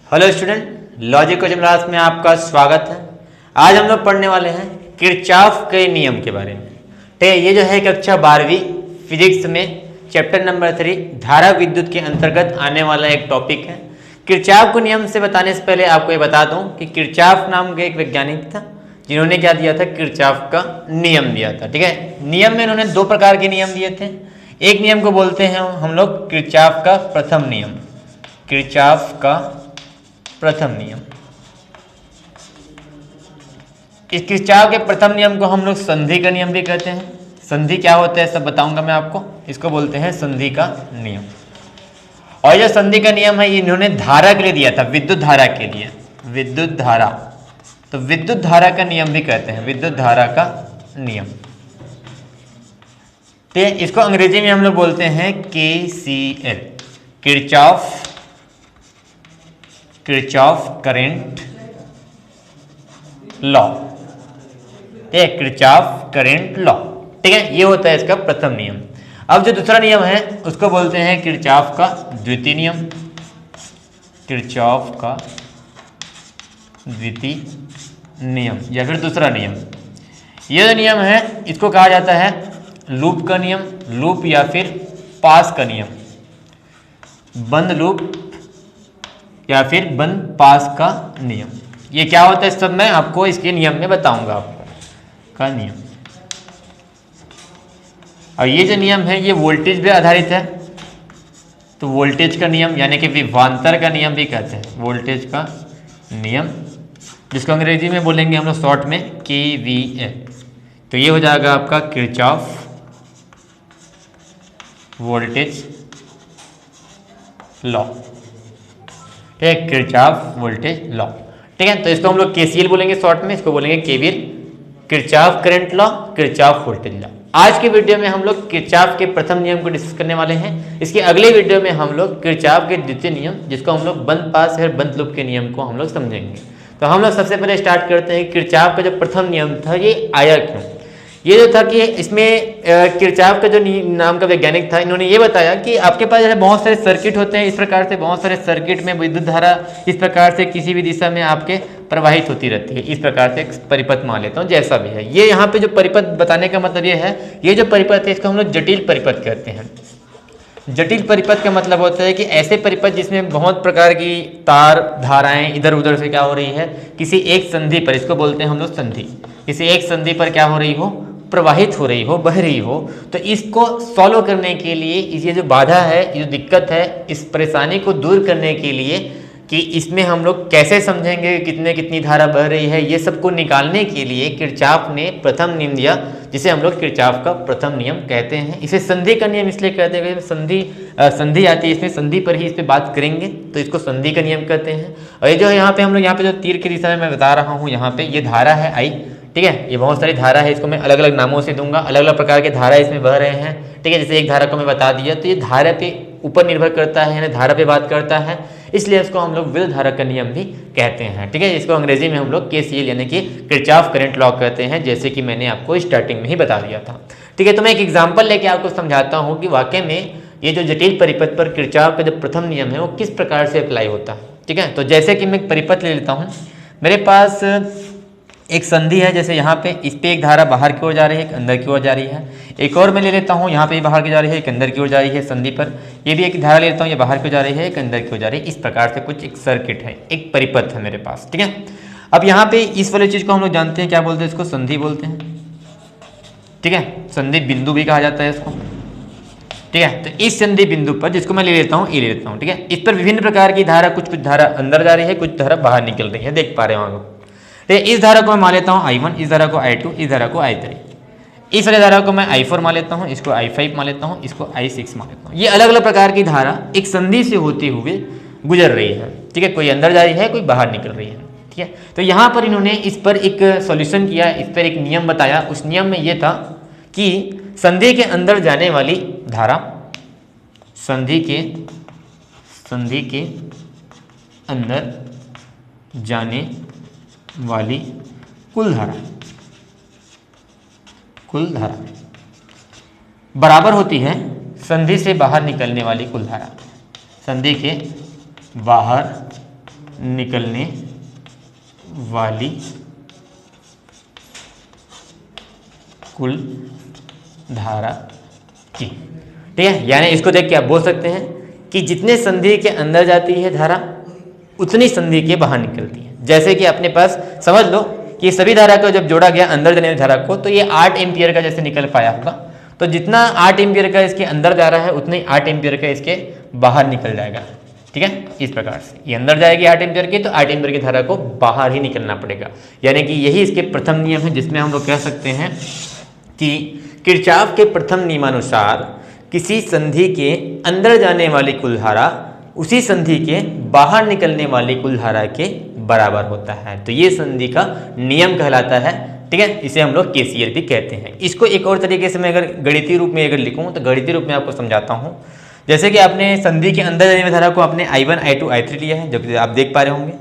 Hello student, logic question class में आपका स्वागत है। आज हम लोग पढ़ने वाले हैं किरचॉफ के नियम के बारे में। ठीक है, ये जो है कक्षा 12वीं फिजिक्स में चैप्टर नंबर 3 धारा विद्युत के अंतर्गत आने वाला एक टॉपिक है। किरचॉफ को नियम से बताने से पहले आपको ये बता दूं कि किरचॉफ नाम के एक वैज्ञानिक था जिन्होंने क्या दिया था, किरचॉफ का नियम दिया था। ठीक है, नियम में इन्होंने दो प्रकार के नियम दिए थे। एक नियम को बोलते हैं हम लोग किरचॉफ का प्रथम नियम, किरचॉफ का प्रथम नियम। इस किरचॉफ के प्रथम नियम को हम लोग संधि का नियम भी कहते हैं। संधि क्या होता है सब बताऊंगा मैं आपको। इसको बोलते हैं संधि का नियम। और जो संधि का नियम है इन्होंने धारा के लिए दिया था, विद्युत धारा के लिए, विद्युत धारा। तो विद्युत धारा का नियम भी कहते हैं, विद्युत धारा का नियम। तो इसको अंग्रेजी में हम लोग बोलते हैं KCL, किरचॉफ करेंट लॉ। ठीक है, किरचॉफ करेंट लॉ। ठीक है, ये होता है इसका प्रथम नियम। अब जो दूसरा नियम है उसको बोलते हैं किरचॉफ का द्वितीय नियम, किरचॉफ का द्वितीय नियम या फिर दूसरा नियम। ये जो नियम है इसको कहा जाता है लूप का नियम, लूप या फिर पास का नियम, बंद लूप या फिर बंद पास का नियम। ये क्या होता है सब मैं आपको इसके नियम में बताऊंगा, आपको का नियम। और ये जो नियम है ये वोल्टेज पे आधारित है। तो वोल्टेज का नियम यानी कि विभवांतर का नियम भी कहते हैं, वोल्टेज का नियम, जिसको अंग्रेजी में बोलेंगे हम लोग शॉर्ट में KVL। तो ये हो जाएगा आपका किरचॉफ वोल्टेज लॉ। ठीक है, किरचॉफ वोल्टेज लॉ। ठीक है, तो इसको हम लोग KCL बोलेंगे शॉर्ट में, इसको बोलेंगे KVL, Kirchhoff current law, Kirchhoff voltage law. आज के वीडियो में हम लोग किरचॉफ के प्रथम नियम को डिस्कस करने वाले हैं। इसके अगले वीडियो में हम लोग किरचॉफ के द्वितीय नियम, जिसको हम लोग बंद पास या बंद लूप के नियम को हम लोग समझेंगे। तो हम लोग सबसे पहले स्टार्ट करते हैं किरचॉफ का जो प्रथम नियम था ये आया क्यों। ये जो था कि इसमें किरचॉफ का जो नाम का वैज्ञानिक था, इन्होंने ये बताया कि आपके पास जैसे बहुत सारे सर्किट होते हैं, इस प्रकार से बहुत सारे सर्किट में विद्युत धारा इस प्रकार से किसी भी दिशा में आपके प्रवाहित होती रहती है। इस प्रकार से परिपथ मान लेता हूँ जैसा भी है। ये यहाँ पे जो परिपथ बताने का मतलब ये है, ये जो परिपथ है इसको हम लोग जटिल परिपथ कहते हैं। जटिल परिपथ का मतलब होता है कि ऐसे परिपथ जिसमें बहुत प्रकार की तार धाराएं इधर उधर से क्या हो रही है, किसी एक संधि पर, इसको बोलते हैं हम लोग संधि, किसी एक संधि पर क्या हो रही हो, प्रवाहित हो रही हो, बह रही हो। तो इसको सॉल्व करने के लिए ये जो बाधा है, ये जो दिक्कत है, इस परेशानी को दूर करने के लिए कि इसमें हम लोग कैसे समझेंगे कितने कितनी धारा बह रही है, ये सबको निकालने के लिए किरचॉफ ने प्रथम नियम दिया, जिसे हम लोग किरचॉफ का प्रथम नियम कहते हैं। इसे संधि का नियम इसलिए कहते हैं, संधि आती है इसमें, संधि पर ही इस पर बात करेंगे, तो इसको संधि का नियम कहते हैं। और ये जो यहाँ पे हम लोग यहाँ पे जो तीर की दिशा में मैं बता रहा हूँ, यहाँ पे ये धारा है I। ठीक है, ये बहुत सारी धारा है, इसको मैं अलग अलग नामों से दूंगा, अलग अलग प्रकार के धारा इसमें बह रहे हैं। ठीक है, जैसे एक धारा को मैं बता दिया, तो ये धारा पे ऊपर निर्भर करता है, यानी धारा पे बात करता है, इसलिए इसको हम लोग विद्युत धारा का नियम भी कहते हैं। ठीक है, इसको अंग्रेजी में हम लोग KCL यानी कि किरचॉफ करंट लॉ कहते हैं, जैसे कि मैंने आपको स्टार्टिंग में ही बता दिया था। ठीक है, तो मैं एक एग्जाम्पल लेके आपको समझाता हूँ कि वाकई में ये जो जटिल परिपथ पर किरचॉफ का जो प्रथम नियम है वो किस प्रकार से अप्लाई होता है। ठीक है, तो जैसे कि मैं एक परिपथ ले लेता हूँ, मेरे पास एक संधि है, जैसे यहाँ पे इस पे एक धारा बाहर की ओर जा रही है, एक अंदर की ओर जा रही है। एक और मैं ले लेता हूँ, यहाँ पे बाहर की जा रही है, एक अंदर की ओर जा रही है संधि पर। ये भी एक धारा ले लेता हूँ, ये बाहर की ओर जा रही है, एक अंदर की ओर जा रही है। इस प्रकार से कुछ एक सर्किट है, एक परिपथ है मेरे पास। ठीक है, अब यहाँ पे इस वाली चीज़ को हम लोग जानते हैं, क्या बोलते हैं इसको, संधि बोलते हैं। ठीक है, संधि बिंदु भी कहा जाता है इसको। ठीक है, तो इस संधि बिंदु पर जिसको मैं ले लेता हूँ, ये ले लेता हूँ। ठीक है, इस पर विभिन्न प्रकार की धारा, कुछ धारा अंदर जा रही है, कुछ धारा बाहर निकल रही है, देख पा रहे हो आप। इस धारा को मैं मान लेता हूँ I1, इस धारा को I2, इस धारा को I3, इस वाली धारा को मैं I4 मान लेता हूँ, इसको I5 मान लेता हूँ, इसको I6 मान लेता हूँ। ये अलग अलग प्रकार की धारा एक संधि से होते हुए गुजर रही है। ठीक है, कोई अंदर जा रही है, कोई बाहर निकल रही है। ठीक है, तो यहाँ पर इन्होंने इस पर एक सॉल्यूशन किया, इस पर एक नियम बताया। उस नियम में ये था कि संधि के अंदर जाने वाली धारा, संधि के अंदर जाने वाली कुल धारा बराबर होती है संधि से बाहर निकलने वाली कुल धारा, संधि के बाहर निकलने वाली कुल धारा की। ठीक है, यानी इसको देख के आप बोल सकते हैं कि जितने संधि के अंदर जाती है धारा उतनी संधि के बाहर निकलती है। जैसे कि अपने पास समझ लो कि सभी धारा को जब जोड़ा गया अंदर जाने वाली धारा को, तो ये 8 एम्पियर का जैसे निकल पाया होगा, तो जितना 8 एम्पियर का इसके अंदर जा रहा है उतने 8 एम्पियर का इसके बाहर निकल जाएगा। ठीक है, इस प्रकार से ये अंदर जाएगी 8 एम्पियर की, तो 8 एम्पियर की धारा को बाहर ही निकलना पड़ेगा। यानी कि यही इसके प्रथम नियम है, जिसमें हम लोग कह सकते हैं कि किरचॉफ के प्रथम नियमानुसार किसी संधि के अंदर जाने वाली कुल धारा उसी संधि के बाहर निकलने वाली कुल धारा के बराबर होता है। तो ये संधि का नियम कहलाता है। ठीक है, इसे हम लोग केसीएल भी कहते हैं। इसको एक और तरीके से मैं अगर गणितीय रूप में अगर लिखूं तो गणितीय रूप में आपको समझाता हूं। जैसे कि आपने संधि के अंदर जाने वाली धारा को आपने I1 I2 I3 लिया है, जो कि आप देख पा रहे होंगे।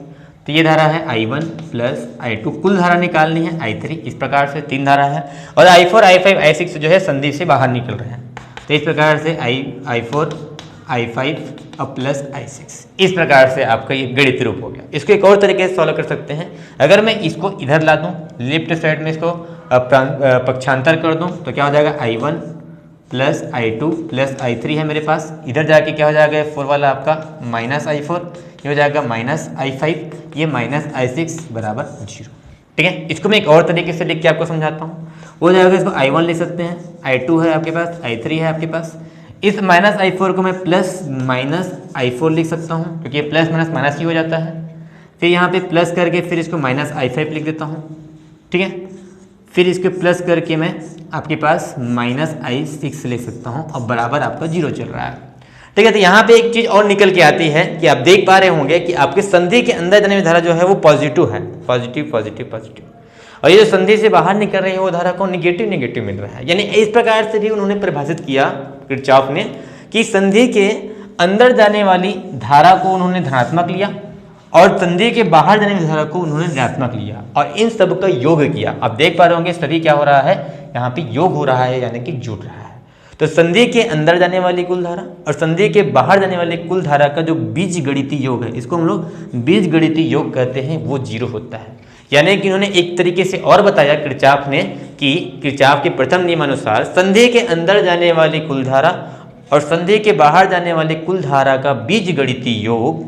तो ये धारा है I1 प्लस I2, कुल धारा निकालनी है I3, इस प्रकार से 3 धारा है, और I4 I5 I6 जो है संधि से बाहर निकल रहे हैं। तो इस प्रकार से I4 I5 और प्लस I6, इस प्रकार से आपका ये गणित रूप हो गया। इसको एक और तरीके से सॉल्व कर सकते हैं। अगर मैं इसको इधर ला दूं, लेफ्ट साइड में इसको पक्षांतर कर दूं, तो क्या हो जाएगा I1 plus I2 plus I3 है मेरे पास। इधर जाके क्या हो जाएगा 4 वाला आपका माइनस I4, ये हो जाएगा माइनस I5, ये माइनस I6 बराबर 0। ठीक है, इसको मैं एक और तरीके से लिख के आपको समझाता हूँ। हो जाएगा, इसको I1 लिख सकते हैं, I2 है आपके पास, I3 है आपके पास। इस माइनस I4 को मैं प्लस माइनस I4 लिख सकता हूँ, क्योंकि ये प्लस माइनस माइनस ही हो जाता है। फिर यहाँ पे प्लस करके फिर इसको माइनस I5 लिख देता हूँ। ठीक है, फिर इसको प्लस करके मैं आपके पास माइनस I6 लिख सकता हूँ, और बराबर आपका 0 चल रहा है। ठीक है, तो यहाँ पे एक चीज़ और निकल के आती है कि आप देख पा रहे होंगे कि आपके संधि के अंदर जाने वाली धारा जो है वो पॉजिटिव है, पॉजिटिव पॉजिटिव पॉजिटिव, और ये जो संधि से बाहर निकल रही है वो धारा को निगेटिव निगेटिव मिल रहा है। यानी इस प्रकार से भी उन्होंने परिभाषित किया किरचॉफ ने कि संधि के अंदर जाने वाली धारा को उन्होंने धनात्मक लिया और संधि के बाहर जाने वाली धारा को उन्होंने ऋणात्मक लिया, और इन सब का योग किया। आप देख पा रहे होंगे सभी क्या हो रहा है, यहाँ पे योग हो रहा है, यानी कि जुड़ रहा है। तो संधि के अंदर जाने वाली कुल धारा और संधि के बाहर जाने वाली कुल धारा का जो बीजगणितीय योग है, इसको हम लोग बीजगणितीय योग कहते हैं, वो 0 होता है। यानी कि उन्होंने एक तरीके से और बताया किरचॉफ ने कि किरचॉफ के प्रथम नियमानुसार संधि के अंदर जाने वाली कुल धारा और संधि के बाहर जाने वाली कुल धारा का बीजगणितीय योग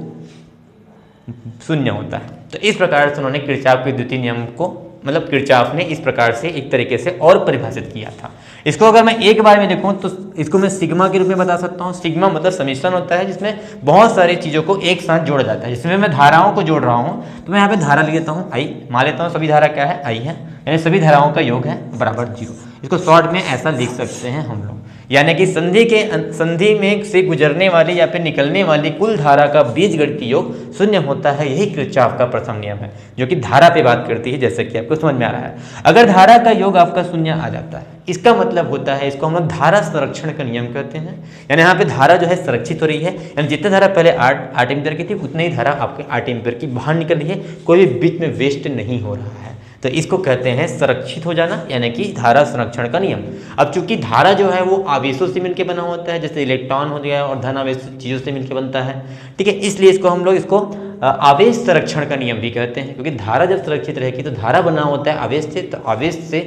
0 होता है। तो इस प्रकार से उन्होंने किरचॉफ के द्वितीय नियम को, मतलब किरचॉफ ने इस प्रकार से एक तरीके से और परिभाषित किया था। इसको अगर मैं एक बार में लिखूं तो इसको मैं सिग्मा के रूप में बता सकता हूं। सिग्मा मतलब समीकरण होता है जिसमें बहुत सारी चीज़ों को एक साथ जोड़ा जाता है। जिसमें मैं धाराओं को जोड़ रहा हूं, तो मैं यहाँ पे धारा लिख लेता हूँ I, मान लेता हूँ सभी धारा क्या है I है, यानी सभी धाराओं का योग है बराबर 0। इसको शॉर्ट में ऐसा लिख सकते हैं हम लोग, यानी कि संधि में से गुजरने वाली या फिर निकलने वाली कुल धारा का बीजगणितीय योग 0 होता है। यही किरचॉफ का प्रथम नियम है, जो कि धारा पे बात करती है, जैसे कि आपको समझ में आ रहा है। अगर धारा का योग आपका 0 आ जाता है, इसका मतलब होता है, इसको हम लोग धारा संरक्षण का नियम कहते हैं। यानी यहाँ पे धारा जो है संरक्षित हो रही है, यानी जितनी धारा पहले 8 एम्पियर की थी उतनी ही धारा आपके 8 एम्पियर की बाहर निकल रही है, कोई भी बीच में वेस्ट नहीं हो रहा है। तो इसको कहते हैं संरक्षित हो जाना, यानी कि धारा संरक्षण का नियम। अब चूंकि धारा जो है वो आवेशों से मिलकर बना होता है, जैसे इलेक्ट्रॉन हो गया और धन आवेश चीज़ों से मिलकर बनता है। ठीक है, इसलिए इसको हम लोग इसको आवेश संरक्षण का नियम भी कहते हैं, क्योंकि धारा जब सुरक्षित रहेगी तो धारा बना होता है आवेश से, तो आवेश से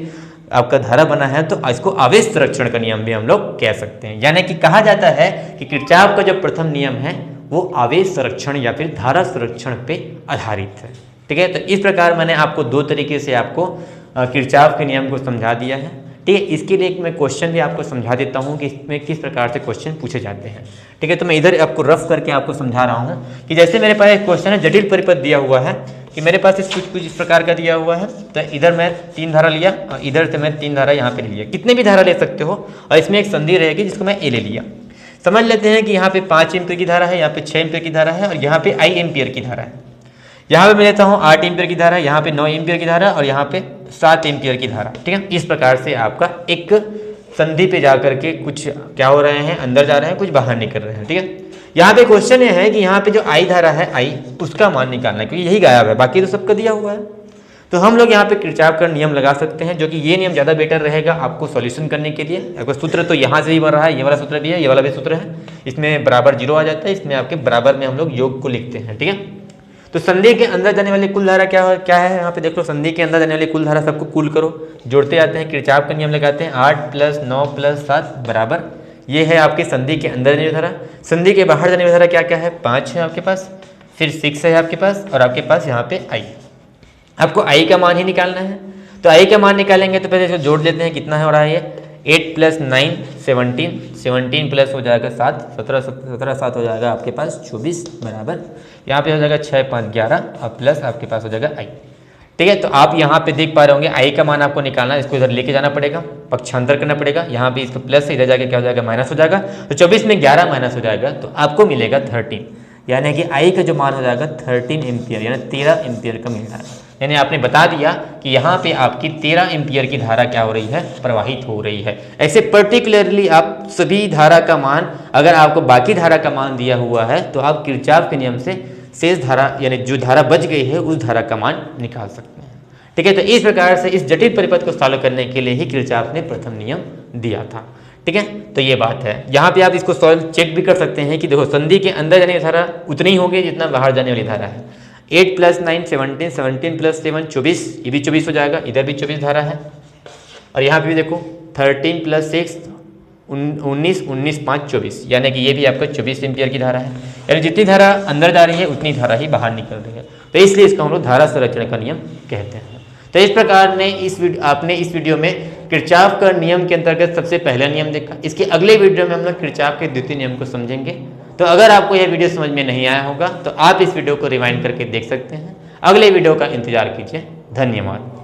आपका धारा बना है, तो इसको आवेश संरक्षण का नियम भी हम लोग कह सकते हैं। यानी कि कहा जाता है कि किरचॉफ का जो प्रथम नियम है वो आवेश संरक्षण या फिर धारा संरक्षण पे आधारित है। ठीक है, तो इस प्रकार मैंने आपको 2 तरीके से आपको किरचॉफ के नियम को समझा दिया है। ठीक है, इसके लिए मैं क्वेश्चन भी आपको समझा देता हूँ कि इसमें किस प्रकार से क्वेश्चन पूछे जाते हैं। ठीक है, तो मैं इधर आपको रफ करके आपको समझा रहा हूँ कि जैसे मेरे पास एक क्वेश्चन है, जटिल परिपथ दिया हुआ है कि मेरे पास कुछ इस प्रकार का दिया हुआ है। तो इधर मैं 3 धारा लिया और इधर से मैं 3 धारा यहाँ पे लिया, कितने भी धारा ले सकते हो, और इसमें एक संधि रहेगी जिसको मैं ए ले लिया। समझ लेते हैं कि यहाँ पे 5 एम्पियर की धारा है, यहाँ पे 6 एम्पियर की धारा है, और यहाँ पे I एम्पियर की धारा है। यहाँ पे मैं लेता हूँ 8 एम्पियर की धारा, यहाँ पे 9 एम्पियर की धारा, और यहाँ पे 7 एम्पियर की धारा। ठीक है, इस प्रकार से आपका एक संधि पे जा करके कुछ क्या हो रहे हैं, अंदर जा रहे हैं, कुछ बाहर निकल रहे हैं। ठीक है, यहाँ पे क्वेश्चन ये है कि यहाँ पे जो I धारा है I, उसका मान निकालना है, क्योंकि यही गायब है, बाकी तो सबका दिया हुआ है। तो हम लोग यहाँ पे किरचॉफ का नियम लगा सकते हैं, जो कि ये नियम ज़्यादा बेटर रहेगा आपको सॉल्यूशन करने के लिए। अगर सूत्र तो यहाँ से ही बन रहा है, ये वाला सूत्र भी है, ये वाला भी सूत्र है, इसमें बराबर 0 आ जाता है, इसमें आपके बराबर में हम लोग योग को लिखते हैं। ठीक है, तो संधि के अंदर जाने वाली कुल धारा क्या है यहाँ पे देख लो, संधि के अंदर जाने वाली कुल धारा सबको कुल करो, जोड़ते जाते हैं, किरचॉफ का नियम लगाते हैं, 8 + 9 + 7 बराबर, ये है आपकी संधि के अंदर जाने वाली धारा। संधि के बाहर जाने वाली धारा क्या क्या है, 5 है आपके पास, फिर 6 है आपके पास, और आपके पास यहाँ पे i। आपको i का मान ही निकालना है, तो i का मान निकालेंगे तो पहले इसको जोड़ लेते हैं, कितना है हो रहा है ये 8 + 9 17, 17 प्लस हो जाएगा 7, 17 7 हो जाएगा आपके पास 24 बराबर, यहाँ पे हो जाएगा 6 5 11 और प्लस आपके पास हो जाएगा i। ठीक है, तो आप यहाँ पे देख पा रहे होंगे i का मान आपको निकालना है, इसको इधर लेके जाना पड़ेगा, पक्षांतर करना पड़ेगा, यहाँ पे इसको प्लस से इधर जाके क्या हो जाएगा माइनस हो जाएगा, तो 24 में 11 माइनस हो जाएगा तो आपको मिलेगा 13, यानी कि i का जो मान हो जाएगा 13 एम्पियर, यानी 13 एम्पियर का मिल रहा है। यानी आपने बता दिया कि यहाँ पे आपकी 13 एम्पियर की धारा क्या हो रही है, प्रवाहित हो रही है। ऐसे पर्टिकुलरली आप सभी धारा का मान, अगर आपको बाकी धारा का मान दिया हुआ है तो आप किरचॉफ के नियम से शेष धारा यानी जो धारा बच गई है उस धारा का मान निकाल सकते हैं। ठीक है, तो इस प्रकार से इस जटिल परिपथ को सॉल्व करने के लिए ही किरचॉफ ने प्रथम नियम दिया था। ठीक है, तो ये बात है। यहाँ पे आप इसको सॉल्व चेक भी कर सकते हैं कि देखो संधि के अंदर जाने वाली धारा उतनी ही होगी जितना बाहर जाने वाली धारा है। 8 + 9 17, 17 + 7 24, ये भी 24 हो जाएगा, इधर भी 24 धारा है, और यहाँ पे भी देखो 13 + 6 19, 19 5 24, यानी कि ये भी आपका 24 एम्पियर की धारा है। यानी जितनी धारा अंदर जा रही है उतनी धारा ही बाहर निकल रही है, तो इसलिए इसको हम लोग धारा संरक्षण का नियम कहते हैं। तो इस प्रकार ने आपने इस वीडियो में किरचॉफ का नियम के अंतर्गत सबसे पहला नियम देखा। इसके अगले वीडियो में हम लोग किरचॉफ के द्वितीय नियम को समझेंगे। तो अगर आपको यह वीडियो समझ में नहीं आया होगा तो आप इस वीडियो को रिवाइंड करके देख सकते हैं। अगले वीडियो का इंतजार कीजिए। धन्यवाद।